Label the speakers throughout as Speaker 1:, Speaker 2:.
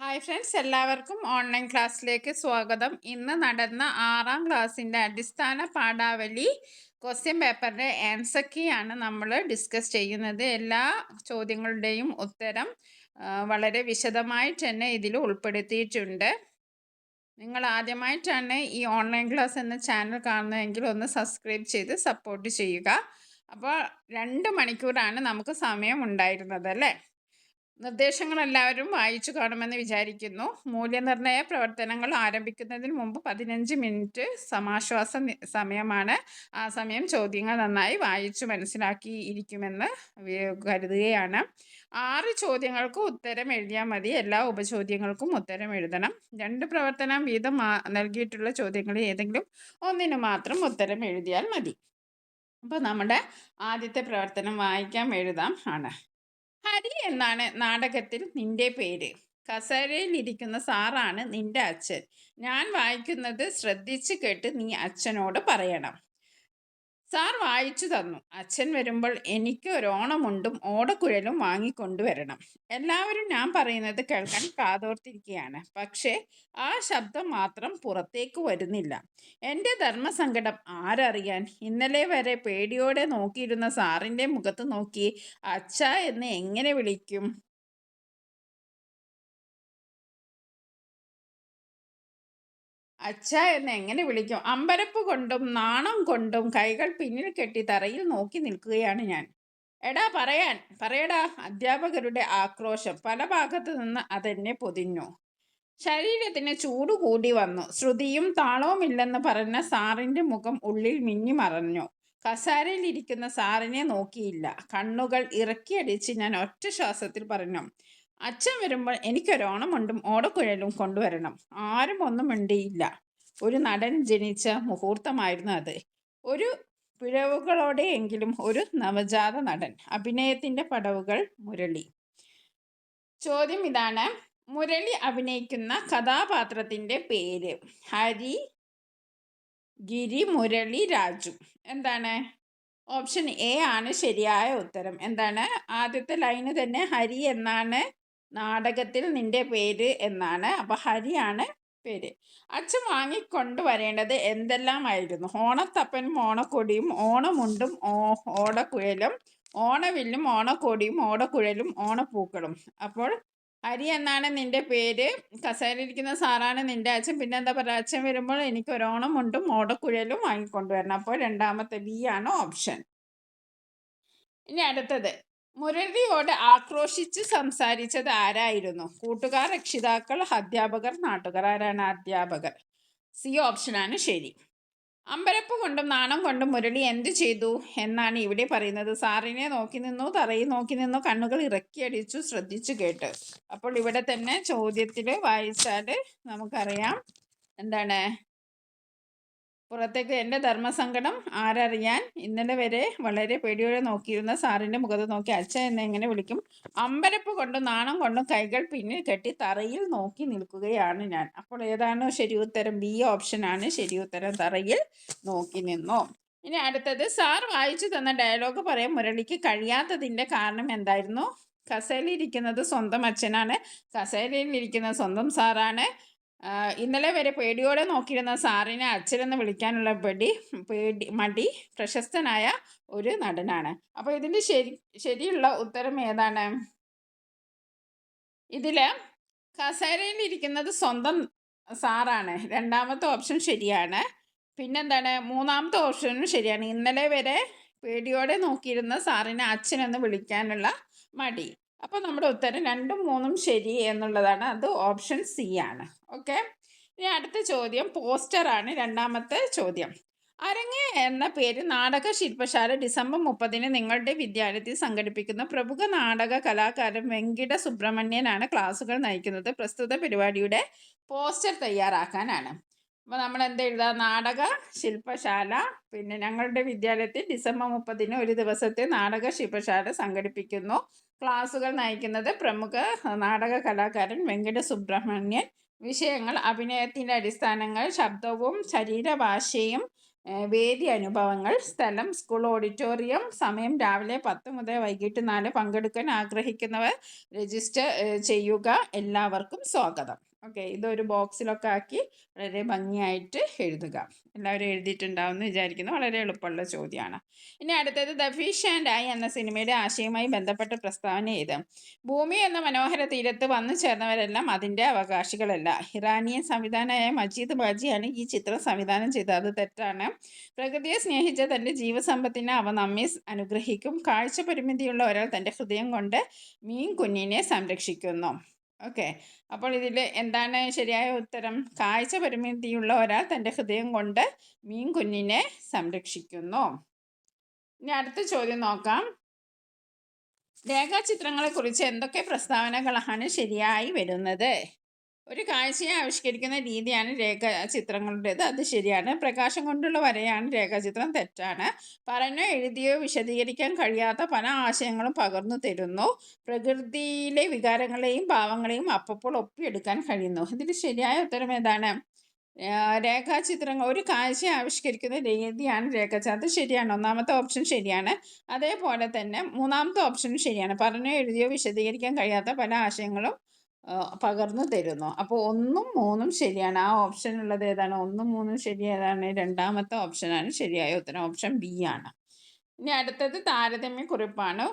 Speaker 1: Hi friends, എല്ലാവർക്കും online ക്ലാസ്സിലേക്ക് സ്വാഗതം. ഇന്ന് നടന്ന 6ാം ക്ലാസ്സിൻ്റെ അടിസ്ഥാന പാഠാവലി ക്വസ്റ്റ്യൻ പേപ്പറിൻ്റെ ആൻസർ കീ ആണ് നമ്മൾ ഡിസ്കസ് ചെയ്യുന്നത്. എല്ലാ ചോദ്യങ്ങളുടെയും ഉത്തരം വളരെ വിശദമായിട്ട് തന്നെ ഇതിൽ ഉൾപ്പെടുത്തിയിട്ടുണ്ട്. നിങ്ങൾ ആദ്യമായിട്ടാണ് ഈ ഓൺലൈൻ ക്ലാസ് എന്ന ചാനൽ കാണുന്നതെങ്കിൽ ഒന്ന് സബ്സ്ക്രൈബ് ചെയ്ത് സപ്പോർട്ട് ചെയ്യുക. അപ്പോൾ 2 മണിക്കൂറാണ് നമുക്ക് സമയം ഉണ്ടായിരുന്നത് അല്ലേ? നിർദ്ദേശങ്ങളെല്ലാവരും വായിച്ചു കാണുമെന്ന് വിചാരിക്കുന്നു. മൂല്യനിർണ്ണയ പ്രവർത്തനങ്ങൾ ആരംഭിക്കുന്നതിന് മുമ്പ് 15 മിനിറ്റ് സമാശ്വാസ സമയമാണ്. ആ സമയം ചോദ്യങ്ങൾ നന്നായി വായിച്ചു മനസ്സിലാക്കിയിരിക്കുമെന്ന് കരുതുകയാണ്. 6 ചോദ്യങ്ങൾക്ക് ഉത്തരം എഴുതിയാൽ മതി. എല്ലാ ഉപചോദ്യങ്ങൾക്കും ഉത്തരം എഴുതണം. 2 പ്രവർത്തനം വീതം നൽകിയിട്ടുള്ള ചോദ്യങ്ങളിൽ ഏതെങ്കിലും ഒന്നിന് മാത്രം ഉത്തരം എഴുതിയാൽ മതി. അപ്പോൾ നമ്മുടെ ആദ്യത്തെ പ്രവർത്തനം വായിക്കാം എഴുതാം ആണ്. ഹരി എന്നാണ് നാടകത്തിൽ നിന്റെ പേര്. കസേരയിലിരിക്കുന്ന സാറാണ് നിന്റെ അച്ഛൻ. ഞാൻ വായിക്കുന്നത് ശ്രദ്ധിച്ച് കേട്ട് നീ അച്ഛനോട് പറയണം. സാർ വായിച്ചു തന്നു. അച്ഛൻ വരുമ്പോൾ എനിക്ക് ഒരു ഓണമുണ്ടും ഓടക്കുഴലും വാങ്ങിക്കൊണ്ടുവരണം. എല്ലാവരും ഞാൻ പറയുന്നത് കേൾക്കാൻ കാതോർത്തിരിക്കുകയാണ്. പക്ഷേ ആ ശബ്ദം മാത്രം പുറത്തേക്ക് വരുന്നില്ല. എൻ്റെ ധർമ്മസങ്കടം ആരറിയാൻ? ഇന്നലെ വരെ പേടിയോടെ നോക്കിയിരുന്ന സാറിൻ്റെ മുഖത്ത് നോക്കി അച്ഛാ എന്ന് എങ്ങനെ വിളിക്കും? അച്ഛ എന്ന് എങ്ങനെ വിളിക്കും? അമ്പരപ്പ് കൊണ്ടും നാണം കൊണ്ടും കൈകൾ പിന്നിൽ കെട്ടി തറയിൽ നോക്കി നിൽക്കുകയാണ് ഞാൻ. എടാ പറയടാ. അധ്യാപകരുടെ ആക്രോശം. പല ഭാഗത്തു നിന്ന് അതെന്നെ പൊതിഞ്ഞു. ശരീരത്തിന് ചൂട് കൂടി വന്നു. ശ്രുതിയും താളവുമില്ലെന്ന് പറഞ്ഞ സാറിൻ്റെ മുഖം ഉള്ളിൽ മിന്നി മറഞ്ഞു. കസാരയിലിരിക്കുന്ന സാറിനെ നോക്കിയില്ല. കണ്ണുകൾ ഇറക്കിയടിച്ച് ഞാൻ ഒറ്റ ശ്വാസത്തിൽ പറഞ്ഞു, അച്ഛൻ വരുമ്പോൾ എനിക്കൊരോണമുണ്ടും ഓടക്കുഴലും കൊണ്ടുവരണം. ആരും ഒന്നും മിണ്ടിയില്ല. ഒരു നടൻ ജനിച്ച മുഹൂർത്തമായിരുന്നു അത്. ഒരു പിഴവുകളോടെയെങ്കിലും ഒരു നവജാത നടൻ. അഭിനയത്തിൻ്റെ പടവുകൾ മുരളി. ചോദ്യം ഇതാണ്: മുരളി അഭിനയിക്കുന്ന കഥാപാത്രത്തിൻ്റെ പേര്? ഹരി, ഗിരി, മുരളി, രാജു. എന്താണ്? ഓപ്ഷൻ എ ആണ് ശരിയായ ഉത്തരം. എന്താണ്? ആദ്യത്തെ ലൈന് തന്നെ ഹരി എന്നാണ് നാടകത്തിൽ നിന്റെ പേര് എന്നാണ്. അപ്പോൾ ഹരിയാണ് പേര്. അച്ഛൻ വാങ്ങിക്കൊണ്ടുവരേണ്ടത് എന്തെല്ലാമായിരുന്നു? ഓണത്തപ്പനും ഓണക്കൊടിയും ഓണമുണ്ടും ഓടക്കുഴലും ഓണവില്ലും ഓണക്കൊടിയും ഓടക്കുഴലും ഓണപ്പൂക്കളും. അപ്പോൾ ഹരി എന്നാണ് നിന്റെ പേര്, കസേരയിലിരിക്കുന്ന സാറാണ് നിന്റെ അച്ഛൻ, പിന്നെ എന്താ പറയുക, അച്ഛൻ വരുമ്പോൾ എനിക്ക് ഒരോണമുണ്ടും ഓടക്കുഴലും വാങ്ങിക്കൊണ്ടുവരണം. അപ്പോൾ രണ്ടാമത്തെ ബി ആണ് ഓപ്ഷൻ. ഇനി അടുത്തത്, മുരളിയോട് ആക്രോശിച്ച് സംസാരിച്ചത് ആരായിരുന്നു? കൂട്ടുകാർ, രക്ഷിതാക്കൾ, അധ്യാപകർ, നാട്ടുകാർ. ആരാണ്? അധ്യാപകർ. സി ഓപ്ഷനാണ് ശരി. അമ്പരപ്പ് കൊണ്ടും നാണം കൊണ്ടും മുരളി എന്തു ചെയ്തു എന്നാണ് ഇവിടെ പറയുന്നത്? സാറിനെ നോക്കി നിന്നു, തറയിൽ നോക്കി നിന്നു, കണ്ണുകൾ ഇറക്കിയടിച്ചു, ശ്രദ്ധിച്ചു കേട്ട്. അപ്പോൾ ഇവിടെ തന്നെ ചോദ്യത്തിൽ വായിച്ചാൽ നമുക്കറിയാം എന്താണ്? പുറത്തേക്ക് എൻ്റെ ധർമ്മസങ്കടം ആരറിയാൻ? ഇന്നലെ വരെ വളരെ പേടിയോടെ നോക്കിയിരുന്ന സാറിൻ്റെ മുഖത്ത് നോക്കി അച്ഛൻ എന്ന് എങ്ങനെ വിളിക്കും? അമ്പരപ്പ് കൊണ്ടും നാണം കൊണ്ടും കൈകൾ പിന്നിൽ കെട്ടി തറയിൽ നോക്കി നിൽക്കുകയാണ് ഞാൻ. അപ്പോൾ ഏതാണ് ശരി ഉത്തരം? ബി ഓപ്ഷനാണ് ശരി ഉത്തരം. തറയിൽ നോക്കി നിന്നു. ഇനി അടുത്തത്, സാർ വായിച്ചു തന്ന ഡയലോഗ് പറയാൻ മുരളിക്ക് കഴിയാത്തതിൻ്റെ കാരണം എന്തായിരുന്നു? കസേരയിലിരിക്കുന്നത് സ്വന്തം അച്ഛനാണ്. കസേരയിലിരിക്കുന്നത് സ്വന്തം സാറാണ്. ഇന്നലെ വരെ പേടിയോടെ നോക്കിയിരുന്ന സാറിനെ അച്ഛനെന്ന് വിളിക്കാനുള്ള മടി പ്രശസ്തനായ ഒരു നടനാണ്. അപ്പോൾ ഇതിൻ്റെ ശരിയുള്ള ഉത്തരം ഏതാണ്? ഇതിൽ കസേരയിലിരിക്കുന്നത് സ്വന്തം സാറാണ്. രണ്ടാമത്തെ ഓപ്ഷൻ ശരിയാണ്. പിന്നെന്താണ്? മൂന്നാമത്തെ ഓപ്ഷനും ശരിയാണ്. ഇന്നലെ വരെ പേടിയോടെ നോക്കിയിരുന്ന സാറിനെ അച്ഛനെന്ന് വിളിക്കാനുള്ള മടി. അപ്പോൾ നമ്മുടെ ഉത്തരം 2ഉം 3ഉം ശരി എന്നുള്ളതാണ്. അത് ഓപ്ഷൻ സി ആണ്. ഓക്കെ. ഇനി അടുത്ത ചോദ്യം പോസ്റ്ററാണ്. രണ്ടാമത്തെ ചോദ്യം. അരങ്ങ് എന്ന പേര് നാടക ശില്പശാല ഡിസംബർ 30 നിങ്ങളുടെ വിദ്യാലയത്തിൽ സംഘടിപ്പിക്കുന്ന പ്രമുഖ നാടക കലാകാരൻ വെങ്കിട സുബ്രഹ്മണ്യനാണ് ക്ലാസുകൾ നയിക്കുന്നത്. പ്രസ്തുത പരിപാടിയുടെ പോസ്റ്റർ തയ്യാറാക്കാനാണ്. അപ്പോൾ നമ്മൾ എന്ത് എഴുതുക? നാടക ശില്പശാല, പിന്നെ ഞങ്ങളുടെ വിദ്യാലയത്തിൽ ഡിസംബർ 30 ഒരു ദിവസത്തെ നാടക ശില്പശാല സംഘടിപ്പിക്കുന്നു. ക്ലാസുകൾ നയിക്കുന്നത് പ്രമുഖ നാടക കലാകാരൻ വെങ്കിട സുബ്രഹ്മണ്യൻ. വിഷയങ്ങൾ: അഭിനയത്തിൻ്റെ അടിസ്ഥാനങ്ങൾ, ശബ്ദവും ശരീരഭാഷയും, വേദി അനുഭവങ്ങൾ. സ്ഥലം സ്കൂൾ ഓഡിറ്റോറിയം. സമയം രാവിലെ 10 മുതൽ വൈകിട്ട് 4. പങ്കെടുക്കാൻ ആഗ്രഹിക്കുന്നവർ രജിസ്റ്റർ ചെയ്യുക. എല്ലാവർക്കും സ്വാഗതം. ഓക്കെ, ഇതൊരു ബോക്സിലൊക്കെ ആക്കി വളരെ ഭംഗിയായിട്ട് എഴുതുക. എല്ലാവരും എഴുതിയിട്ടുണ്ടാവുമെന്ന് വിചാരിക്കുന്നു. വളരെ എളുപ്പമുള്ള ചോദ്യമാണ്. ഇനി അടുത്തത് ദ ഫിഷ് ആൻഡ് ഐ എന്ന സിനിമയുടെ ആശയവുമായി ബന്ധപ്പെട്ട പ്രസ്താവന ഏത്? ഭൂമി എന്ന മനോഹര തീരത്ത് വന്നു ചേർന്നവരെല്ലാം അതിൻ്റെ അവകാശികളല്ല. ഇറാനിയൻ സംവിധാനമായ മജീദ് ബാജിയാണ് ഈ ചിത്രം സംവിധാനം ചെയ്തത്. അത് തെറ്റാണ്. പ്രകൃതിയെ സ്നേഹിച്ച തൻ്റെ ജീവസമ്പത്തിനെ അവ നമ്മെ അനുഗ്രഹിക്കും. കാഴ്ച പരിമിതിയുള്ള ഒരാൾ തൻ്റെ ഹൃദയം കൊണ്ട് മീൻ കുഞ്ഞിനെ സംരക്ഷിക്കുന്നു. ഓക്കെ, അപ്പോൾ ഇതിൽ എന്താണ് ശരിയായ ഉത്തരം? കാഴ്ച പരിമിതിയുള്ള ഒരാൾ തൻ്റെ ഹൃദയം കൊണ്ട് മീൻ കുഞ്ഞിനെ സംരക്ഷിക്കുന്നു. ഇനി അടുത്ത ചോദ്യം നോക്കാം. രേഖാചിത്രങ്ങളെക്കുറിച്ച് എന്തൊക്കെ പ്രസ്താവനകളാണ് ശരിയായി വരുന്നത്? ഒരു കാഴ്ചയെ ആവിഷ്കരിക്കുന്ന രീതിയാണ് രേഖാചിത്രങ്ങളുടേത്. അത് ശരിയാണ്. പ്രകാശം കൊണ്ടുള്ള വരയാണ് രേഖാചിത്രം. തെറ്റാണ്. പറഞ്ഞോ എഴുതിയോ വിശദീകരിക്കാൻ കഴിയാത്ത പല ആശയങ്ങളും പകർന്നു തരുന്നു. പ്രകൃതിയിലെ വികാരങ്ങളെയും ഭാവങ്ങളെയും അപ്പോൾ ഒപ്പിയെടുക്കാൻ കഴിയുന്നു. ഇതിൽ ശരിയായ ഉത്തരം ഏതാണ്? രേഖാചിത്രങ്ങൾ ഒരു കാഴ്ചയെ ആവിഷ്കരിക്കുന്ന രീതിയാണ് രേഖാചിത്രം. അത് ശരിയാണ്. ഒന്നാമത്തെ ഓപ്ഷൻ ശരിയാണ്. അതേപോലെ തന്നെ മൂന്നാമത്തെ ഓപ്ഷനും ശരിയാണ്. പറഞ്ഞോ എഴുതിയോ വിശദീകരിക്കാൻ കഴിയാത്ത പല ആശയങ്ങളും പകർന്നു തരുന്നു. അപ്പോൾ 1ഉം 3ഉം ശരിയാണ്. ആ ഓപ്ഷനുള്ളത് ഏതാണ്? 1ഉം 3ഉം ശരി ഏതാണ്? രണ്ടാമത്തെ ഓപ്ഷനാണ് ശരിയായ ഉത്തരം. ഓപ്ഷൻ ബി ആണ്. ഇനി അടുത്തത് താരതമ്യക്കുറിപ്പാണ്.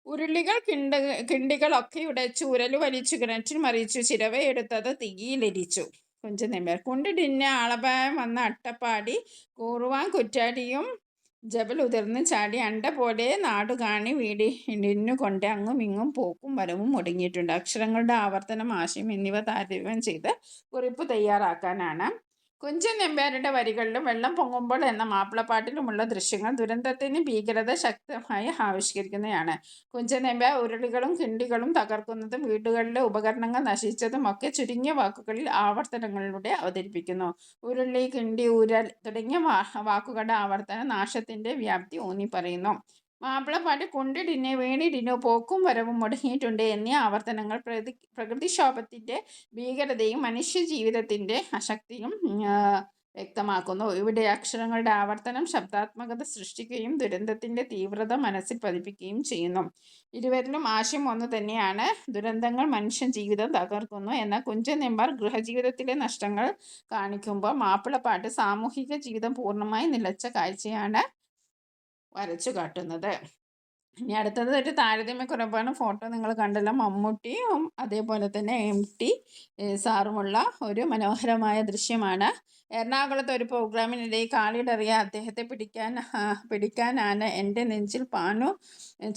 Speaker 1: ഉരുളികൾ കിണ്ടികളൊക്കെ ഉടച്ചു, ഉരല് വലിച്ചു, കിണറ്റിൽ മറിച്ചു, ചിരവയെടുത്തത് തീയിലിരിച്ചു. കുഞ്ചൻ നമ്പ്യാർ. കുണ്ടിടിഞ്ഞ ആളപായം വന്ന അട്ടപ്പാടി, കൂറുവാൻ കുറ്റാടിയും ജബൽ ഉതിർന്ന് ചാടി, അണ്ട പോലെ നാടുകാണി വീടിനുകൊണ്ട് അങ്ങും ഇങ്ങും പോക്കും വരവും ഒടുങ്ങിയിട്ടുണ്ട്. അക്ഷരങ്ങളുടെ ആവർത്തനം, ആശയം എന്നിവ താരതമ്യം ചെയ്ത് കുറിപ്പ് തയ്യാറാക്കാനാണ്. കുഞ്ചൻ നമ്പ്യാരുടെ വരികളിലും വെള്ളം പൊങ്ങുമ്പോൾ എന്ന മാപ്പിളപ്പാട്ടിലുമുള്ള ദൃശ്യങ്ങൾ ദുരന്തത്തിന് ഭീകരത ശക്തമായി ആവിഷ്കരിക്കുന്നതാണ്. കുഞ്ചൻ നമ്പ്യാർ ഉരുളികളും കിണ്ടികളും തകർക്കുന്നതും വീടുകളിലെ ഉപകരണങ്ങൾ നശിച്ചതും ഒക്കെ ചുരുങ്ങിയ വാക്കുകളിൽ ആവർത്തനങ്ങളിലൂടെ അവതരിപ്പിക്കുന്നു. ഉരുളി, കിണ്ടി, ഉരൽ തുടങ്ങിയ വാക്കുകളുടെ ആവർത്തനം നാശത്തിൻ്റെ വ്യാപ്തി ഊന്നിപ്പറയുന്നു. മാപ്പിളപ്പാട്ട് കുണ്ടിടിഞ്ഞ് വീണിടിഞ്ഞു, പോക്കും വരവും മുടങ്ങിയിട്ടുണ്ട് എന്നീ ആവർത്തനങ്ങൾ പ്രകൃതിക്ഷോഭത്തിൻ്റെ ഭീകരതയും മനുഷ്യജീവിതത്തിൻ്റെ അശക്തിയും വ്യക്തമാക്കുന്നു. ഇവിടെ അക്ഷരങ്ങളുടെ ആവർത്തനം ശബ്ദാത്മകത സൃഷ്ടിക്കുകയും ദുരന്തത്തിൻ്റെ തീവ്രത മനസ്സിൽ പതിപ്പിക്കുകയും ചെയ്യുന്നു. ഇരുവരിലും ആശയം ഒന്നു തന്നെയാണ്. ദുരന്തങ്ങൾ മനുഷ്യ ജീവിതം തകർക്കുന്നു. എന്നാൽ കുഞ്ചൻ നമ്പ്യാർ ഗൃഹജീവിതത്തിലെ നഷ്ടങ്ങൾ കാണിക്കുമ്പോൾ മാപ്പിളപ്പാട്ട് സാമൂഹിക ജീവിതം പൂർണ്ണമായി നിലച്ച കാഴ്ചയാണ് വരച്ചു കാട്ടുന്നത്. ഇനി അടുത്തത് ഒരു താരതമ്യക്കുറിപ്പാണ്. ഫോട്ടോ നിങ്ങൾ കണ്ടല്ലോ. മമ്മൂട്ടിയും അതേപോലെ തന്നെ MT സാറുമുള്ള ഒരു മനോഹരമായ ദൃശ്യമാണ്. എറണാകുളത്ത് ഒരു പ്രോഗ്രാമിനിടയിൽ കാലിടറിയ അദ്ദേഹത്തെ പിടിക്കാനാണ് എൻ്റെ നെഞ്ചിൽ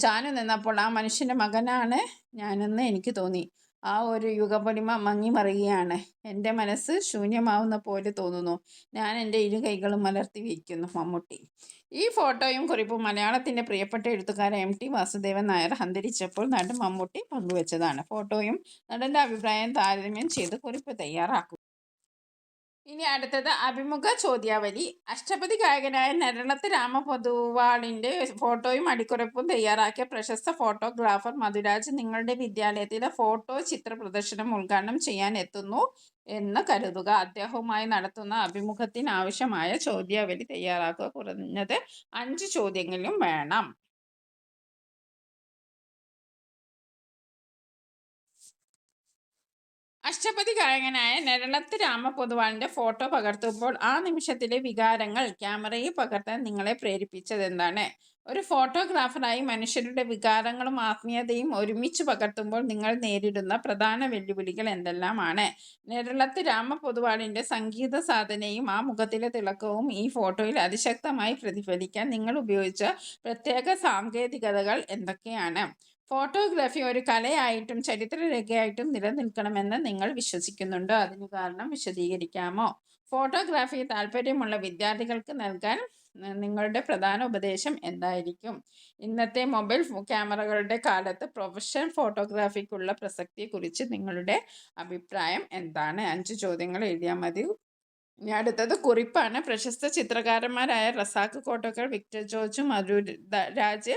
Speaker 1: ചാനു നിന്നപ്പോൾ ആ മനുഷ്യൻ്റെ മകനാണ് ഞാനെന്ന് എനിക്ക് തോന്നി. ആ ഒരു യുഗപൊലിമ മങ്ങിമറിയുകയാണ്. എൻ്റെ മനസ്സ് ശൂന്യമാവുന്ന പോലെ തോന്നുന്നു. ഞാൻ എൻ്റെ ഇരു കൈകളും മലർത്തി വയ്ക്കുന്നു. മമ്മൂട്ടി. ഈ ഫോട്ടോയും കുറിപ്പും മലയാളത്തിൻ്റെ പ്രിയപ്പെട്ട എഴുത്തുകാരൻ MT വാസുദേവൻ നായർ അന്തരിച്ചപ്പോൾ നടൻ മമ്മൂട്ടി പങ്കുവച്ചതാണ്. ഫോട്ടോയും നടൻ്റെ അഭിപ്രായം താരതമ്യം ചെയ്ത് കുറിപ്പ് തയ്യാറാക്കുക. ഇനി അടുത്തത് അഭിമുഖ ചോദ്യാവലി. അഷ്ടപതി ഗായകനായ നരളത്ത് രാമപൊതുവാളിൻ്റെ ഫോട്ടോയും അടിക്കുറിപ്പും തയ്യാറാക്കിയ പ്രശസ്ത ഫോട്ടോഗ്രാഫർ മധുരാജ് നിങ്ങളുടെ വിദ്യാലയത്തിലെ ഫോട്ടോ ചിത്ര പ്രദർശനം ഉദ്ഘാടനം ചെയ്യാൻ എത്തുന്നു എന്ന് കരുതുക. അദ്ദേഹവുമായി നടത്തുന്ന അഭിമുഖത്തിന് ആവശ്യമായ ചോദ്യാവലി തയ്യാറാക്കുക. കുറഞ്ഞത് 5 ചോദ്യങ്ങളും വേണം. അഷ്ടപതി ഗായകനായ നരളത്ത് രാമപൊതുവാളിൻ്റെ ഫോട്ടോ പകർത്തുമ്പോൾ ആ നിമിഷത്തിലെ വികാരങ്ങൾ ക്യാമറയിൽ പകർത്താൻ നിങ്ങളെ പ്രേരിപ്പിച്ചതെന്താണ്? ഒരു ഫോട്ടോഗ്രാഫറായി മനുഷ്യരുടെ വികാരങ്ങളും ആത്മീയതയും ഒരുമിച്ച് പകർത്തുമ്പോൾ നിങ്ങൾ നേരിടുന്ന പ്രധാന വെല്ലുവിളികൾ എന്തെല്ലാമാണ്? നരളത്ത് രാമപൊതുവാളിൻ്റെ സംഗീത സാധനയും ആ മുഖത്തിലെ തിളക്കവും ഈ ഫോട്ടോയിൽ അതിശക്തമായി പ്രതിഫലിക്കാൻ നിങ്ങൾ ഉപയോഗിച്ച പ്രത്യേക സാങ്കേതികതകൾ എന്തൊക്കെയാണ്? ഫോട്ടോഗ്രാഫി ഒരു കലയായിട്ടും ചരിത്രരേഖയായിട്ടും നിലനിൽക്കണമെന്ന് നിങ്ങൾ വിശ്വസിക്കുന്നുണ്ടോ? അതിന് കാരണം വിശദീകരിക്കാമോ? ഫോട്ടോഗ്രാഫി താല്പര്യമുള്ള വിദ്യാർത്ഥികൾക്ക് നൽകാൻ നിങ്ങളുടെ പ്രധാന ഉപദേശം എന്തായിരിക്കും? ഇന്നത്തെ മൊബൈൽ ക്യാമറകളുടെ കാലത്ത് പ്രൊഫഷണൽ ഫോട്ടോഗ്രാഫിക്കുള്ള പ്രസക്തിയെക്കുറിച്ച് നിങ്ങളുടെ അഭിപ്രായം എന്താണ്? 5 ചോദ്യങ്ങൾ എഴുതിയാൽ മതി. ഇനി അടുത്തത് കുറിപ്പാണ്. പ്രശസ്ത ചിത്രകാരന്മാരായ റസാഖ് കോട്ടക്കൽ, വിക്ടർ ജോർജ്, മധുരാജ്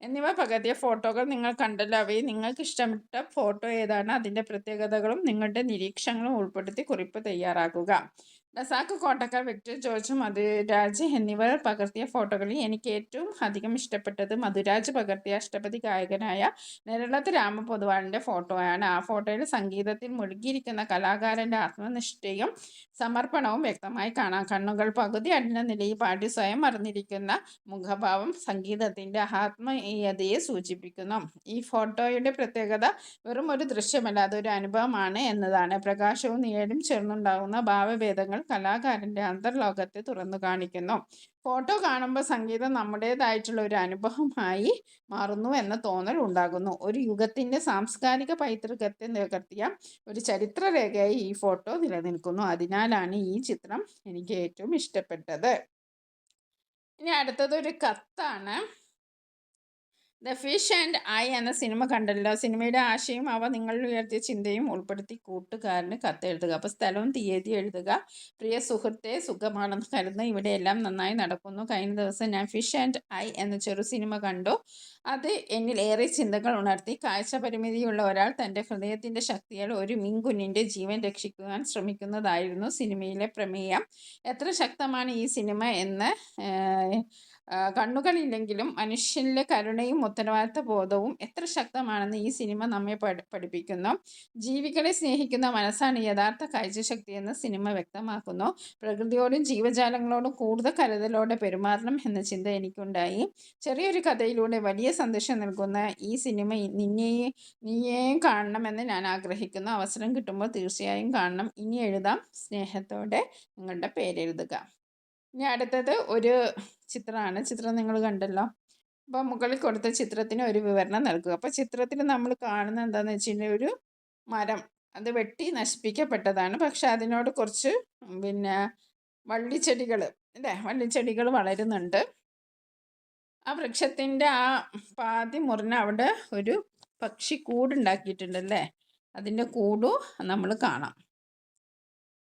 Speaker 1: എന്നിവ പകർത്തിയ ഫോട്ടോകൾ നിങ്ങൾ കണ്ടല്ലോ. അവയിൽ നിങ്ങൾക്ക് ഇഷ്ടപ്പെട്ട ഫോട്ടോ ഏതാണ്? അതിൻ്റെ പ്രത്യേകതകളും നിങ്ങളുടെ നിരീക്ഷണങ്ങളും ഉൾപ്പെടുത്തി കുറിപ്പ് തയ്യാറാക്കുക. റസാഖ് കോട്ടക്കൽ, വിക്ടർ ജോർജ്, മധുരാജ് എന്നിവർ പകർത്തിയ ഫോട്ടോകളിൽ എനിക്ക് ഏറ്റവും അധികം ഇഷ്ടപ്പെട്ടത് മധുരാജ് പകർത്തിയ അഷ്ടപതി ഗായകനായ നിരളത്ത് രാമപൊതുവാളിൻ്റെ ഫോട്ടോയാണ്. ആ ഫോട്ടോയിൽ സംഗീതത്തിൽ മുഴുകിയിരിക്കുന്ന കലാകാരൻ്റെ ആത്മനിഷ്ഠയും സമർപ്പണവും വ്യക്തമായി കാണാം. കണ്ണുകൾ പകുതി അടഞ്ഞ നിലയിൽ പാടി സ്വയം മറന്നിരിക്കുന്ന മുഖഭാവം സംഗീതത്തിൻ്റെ ആത്മീയതയെ സൂചിപ്പിക്കുന്നു. ഈ ഫോട്ടോയുടെ പ്രത്യേകത വെറും ഒരു ദൃശ്യമല്ല, അതൊരു അനുഭവമാണ് എന്നതാണ്. പ്രകാശവും നിഴലും ചേർന്നുണ്ടാകുന്ന ഭാവഭേദങ്ങൾ കലാകാരൻ്റെ അന്തർലോകത്തെ തുറന്നു കാണിക്കുന്നു. ഫോട്ടോ കാണുമ്പോൾ സംഗീതം നമ്മുടേതായിട്ടുള്ള ഒരു അനുഭവമായി മാറുന്നു എന്ന തോന്നൽ ഉണ്ടാകുന്നു. ഒരു യുഗത്തിൻ്റെ സാംസ്കാരിക പൈതൃകത്തെ നികർത്തിയ ഒരു ചരിത്രരേഖയായി ഈ ഫോട്ടോ നിലനിൽക്കുന്നു. അതിനാലാണ് ഈ ചിത്രം എനിക്ക് ഏറ്റവും ഇഷ്ടപ്പെട്ടത്. ഇനി അടുത്തത് ഒരു കത്താണ്. ദ ഫിഷ് ആൻഡ് ഐ എന്ന സിനിമ കണ്ടല്ലോ. സിനിമയുടെ ആശയം അവ നിങ്ങളിൽ ഉയർത്തിയ ചിന്തയും ഉൾപ്പെടുത്തി കൂട്ടുകാരന് കത്തെഴുതുക. അപ്പോൾ സ്ഥലവും തീയതി എഴുതുക. പ്രിയ സുഹൃത്തെ, സുഖമാണെന്ന് കരുതുന്നു. ഇവിടെ എല്ലാം നന്നായി നടക്കുന്നു. കഴിഞ്ഞ ദിവസം ഞാൻ ഫിഷ് ആൻഡ് ഐ എന്ന ചെറു സിനിമ കണ്ടു. അത് എന്നിൽ ഏറെ ചിന്തകൾ ഉണർത്തി. കാഴ്ച പരിമിതിയുള്ള ഒരാൾ തൻ്റെ ഹൃദയത്തിൻ്റെ ശക്തിയാൽ ഒരു മീൻകുഞ്ഞിൻ്റെ ജീവൻ രക്ഷിക്കുവാൻ ശ്രമിക്കുന്നതായിരുന്നു സിനിമയിലെ പ്രമേയം. എത്ര ശക്തമാണ് ഈ സിനിമ എന്ന് കണ്ണുകളില്ലെങ്കിലും മനുഷ്യനിലെ കരുണയും ഉത്തരവാദിത്ത ബോധവും എത്ര ശക്തമാണെന്ന് ഈ സിനിമ നമ്മെ പഠിപ്പിക്കുന്നു. ജീവികളെ സ്നേഹിക്കുന്ന മനസ്സാണ് യഥാർത്ഥ കാഴ്ചശക്തിയെന്ന് സിനിമ വ്യക്തമാക്കുന്നു. പ്രകൃതിയോടും ജീവജാലങ്ങളോടും കൂടുതൽ കരുതലോടെ പെരുമാറണം എന്ന ചിന്ത എനിക്കുണ്ടായി. ചെറിയൊരു കഥയിലൂടെ വലിയ സന്ദേശം നൽകുന്ന ഈ സിനിമ നീയേയും കാണണമെന്ന് ഞാൻ ആഗ്രഹിക്കുന്നു. അവസരം കിട്ടുമ്പോൾ തീർച്ചയായും കാണണം. ഇനി എഴുതാം. സ്നേഹത്തോടെ നിങ്ങളുടെ പേരെഴുതുക. ഇനി അടുത്തത് ഒരു ചിത്രമാണ്. ചിത്രം നിങ്ങൾ കണ്ടല്ലോ. അപ്പോൾ മുകളിൽ കൊടുത്ത ചിത്രത്തിന് ഒരു വിവരണം നൽകുക. അപ്പോൾ ചിത്രത്തിൽ നമ്മൾ കാണുന്നത് എന്താണെന്ന് വെച്ചിട്ടുണ്ടെങ്കിൽ ഒരു മരം, അത് വെട്ടി നശിപ്പിക്കപ്പെട്ടതാണ്. പക്ഷെ അതിനോട് കുറച്ച് വള്ളിച്ചെടികൾ അല്ലേ, വള്ളിച്ചെടികൾ വളരുന്നുണ്ട്. ആ വൃക്ഷത്തിൻ്റെ ആ പാതി മുറിഞ്ഞ് അവിടെ ഒരു പക്ഷി കൂടുണ്ടാക്കിയിട്ടുണ്ടല്ലേ, അതിൻ്റെ കൂടും നമ്മൾ കാണാം.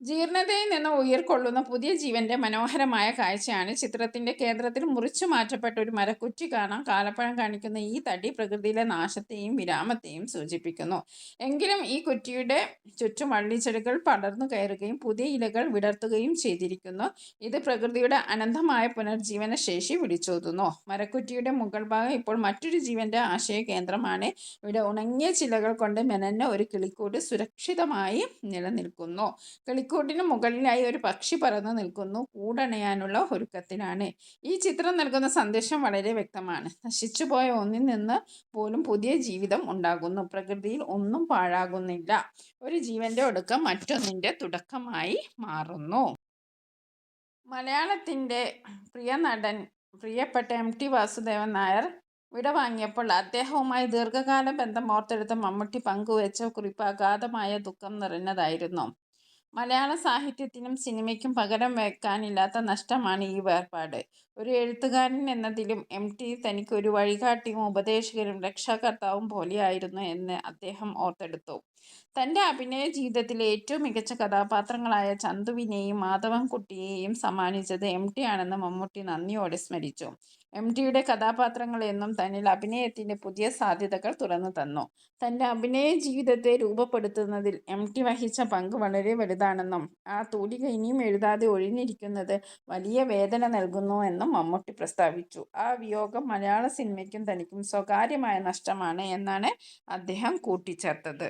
Speaker 1: ജീർണതയിൽ നിന്ന് ഉയർക്കൊള്ളുന്ന പുതിയ ജീവന്റെ മനോഹരമായ കാഴ്ചയാണ് ചിത്രത്തിന്റെ കേന്ദ്രത്തിൽ. മുറിച്ചു മാറ്റപ്പെട്ട ഒരു മരക്കുറ്റി കാണാം. കാലപ്പഴം കാണിക്കുന്ന ഈ തടി പ്രകൃതിയിലെ നാശത്തെയും വിരാമത്തെയും സൂചിപ്പിക്കുന്നു. എങ്കിലും ഈ കുറ്റിയുടെ ചുറ്റും വള്ളിച്ചെടികൾ പടർന്നു കയറുകയും പുതിയ ഇലകൾ വിടർത്തുകയും ചെയ്തിരിക്കുന്നു. ഇത് പ്രകൃതിയുടെ അനന്തമായ പുനർജീവന ശേഷി വിളിച്ചോതുന്നു. മരക്കുറ്റിയുടെ മുകൾ ഭാഗം ഇപ്പോൾ മറ്റൊരു ജീവന്റെ ആശയ കേന്ദ്രമാണ്. ഇവിടെ ഉണങ്ങിയ ചിലകൾ കൊണ്ട് മെനഞ്ഞ ഒരു കിളിക്കൂട് സുരക്ഷിതമായി നിലനിൽക്കുന്നു. കിളിക്കൂട്ടിന് മുകളിലായി ഒരു പക്ഷി പറന്നു നിൽക്കുന്നു. കൂടണയാനുള്ള ഒരുക്കത്തിലാണ്. ഈ ചിത്രം നൽകുന്ന സന്ദേശം വളരെ വ്യക്തമാണ്. നശിച്ചുപോയ ഒന്നിൽ നിന്ന് പോലും പുതിയ ജീവിതം ഉണ്ടാകുന്നു. പ്രകൃതിയിൽ ഒന്നും പാഴാകുന്നില്ല. ഒരു ജീവന്റെ ഒടുക്കം മറ്റൊന്നിന്റെ തുടക്കമായി മാറുന്നു. മലയാളത്തിൻ്റെ പ്രിയ നടൻ പ്രിയപ്പെട്ട MT വാസുദേവൻ നായർ വിടവാങ്ങിയപ്പോൾ അദ്ദേഹവുമായി ദീർഘകാല ബന്ധം ഓർത്തെടുത്ത മമ്മൂട്ടി പങ്കുവച്ച കുറിപ്പ് അഗാധമായ ദുഃഖം നിറഞ്ഞതായിരുന്നു. മലയാള സാഹിത്യത്തിനും സിനിമയ്ക്കും പകരം വെക്കാനില്ലാത്ത നഷ്ടമാണ് ഈ വേർപാട്. ഒരു എഴുത്തുകാരൻ എന്നതിലും MT തനിക്കൊരു വഴികാട്ടിയും ഉപദേശകരും രക്ഷാകർത്താവും പോലെയായിരുന്നു എന്ന് അദ്ദേഹം ഓർത്തെടുത്തു. തൻ്റെ അഭിനയ ജീവിതത്തിലെ ഏറ്റവും മികച്ച കഥാപാത്രങ്ങളായ ചന്തുവിനെയും മാധവൻകുട്ടിയെയും സമ്മാനിച്ചത് MT ആണെന്ന് മമ്മൂട്ടി നന്ദിയോടെ സ്മരിച്ചു. MTയുടെ കഥാപാത്രങ്ങൾ എന്നും തന്നിൽ അഭിനയത്തിൻ്റെ പുതിയ സാധ്യതകൾ തുറന്നു തന്നു. തൻ്റെ അഭിനയ ജീവിതത്തെ രൂപപ്പെടുത്തുന്നതിൽ MT വഹിച്ച പങ്ക് വളരെ വലുതാണെന്നും ആ തൂലിക ഇനിയും എഴുതാതെ ഒഴിഞ്ഞിരിക്കുന്നത് വലിയ വേദന നൽകുന്നു എന്നും മമ്മൂട്ടി പ്രസ്താവിച്ചു. ആ വിയോഗം മലയാള സിനിമയ്ക്കും തനിക്കും സ്വകാര്യമായ നഷ്ടമാണ് എന്നാണ് അദ്ദേഹം കൂട്ടിച്ചേർത്തത്.